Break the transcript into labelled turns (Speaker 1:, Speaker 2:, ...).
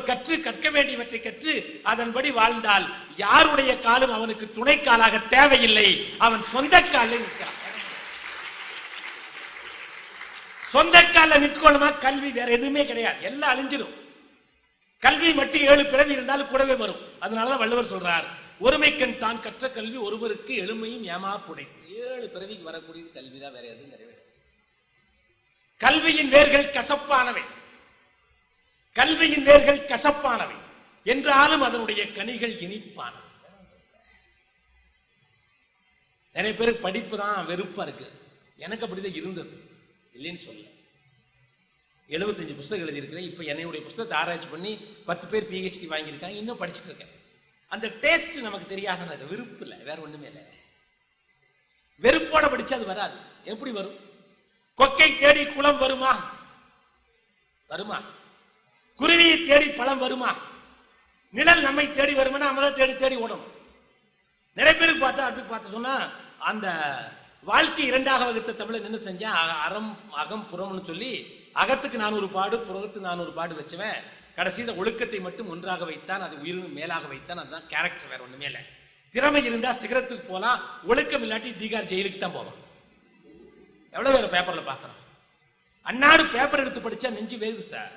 Speaker 1: கற்க வேண்டியவற்றை கற்று அதன்படி வாழ்ந்தால் யாருடைய காலும் அவனுக்கு துணைக்காலாக தேவையில்லை. அவன் சொந்த காலில் நிற்கிறான். சொந்த காலில் நிற்கணுமா? கல்வி வேற எதுவுமே கிடையாது, எல்லாம் அழிஞ்சிடும். கல்வி மட்டும் 7 பிறவி இருந்தாலும் கூடவே வரும். அதனாலதான் வள்ளுவர் சொல்றார், ஒருமைக்கண் தான் கற்ற கல்வி ஒருவருக்கு எளிமையும் ஏமா புடைத்து. 7 பிறவிக்கு வரக்கூடிய கல்விதான், வேற எதுவும் கிடையாது. கல்வியின் வேர்கள் கசப்பானவை, கல்வியின் வேர்கள் கசப்பானவை என்றாலும் அதனுடைய கனிகள் இனிப்பானவை. நிறைய பேருக்கு படிப்பு தான் வெறுப்பா இருக்கு. எனக்கு அப்படிதான் இருந்தது, இல்லைன்னு சொல்ல. 75 புத்தகம் எழுதியிருக்கிறேன். இப்ப என்னுடைய புத்தகத்தை ஆராய்ச்சி பண்ணி 10 பேர் PhD வாங்கியிருக்காங்க. இன்னும் படிச்சுட்டு இருக்கேன். அந்த டேஸ்ட் நமக்கு தெரியாத விருப்பு இல்லை, வேற ஒண்ணுமே இல்லை. வெறுப்போட படிச்சு அது வராது. எப்படி வரும்? கொக்கை தேடி குளம் வருமா? வருமா? குருவியை தேடி பழம் வருமா? நிழல் நம்மை தேடி வருமா? நம்ம தான் தேடி தேடி ஓடணும். நிறைய பேருக்கு பார்த்தா அதுக்கு பார்த்து சொன்னா, அந்த வாழ்க்கை 2ஆக வகுத்த தமிழன் என்ன செஞ்சேன், அறம் அகம் புறம்னு சொல்லி அகத்துக்கு 400 பாடு, புறத்துக்கு 400 பாடு வச்சுவேன். கடைசியில் ஒழுக்கத்தை மட்டும் ஒன்றாக வைத்தான், அது உயிரினும் மேலாக வைத்தான். அதுதான் கேரக்டர், வேற ஒண்ணுமே இல்லை. திறமை இருந்தா சிகரத்துக்கு போலாம், ஒழுக்கம் இல்லாட்டி தீகார் ஜெயிலுக்கு தான் போவான். எவ்வளவு பேர் பேப்பர்ல பாக்குறோம். அன்னாடு பேப்பர் எடுத்து படிச்சா நெஞ்சு வேகுது சார்.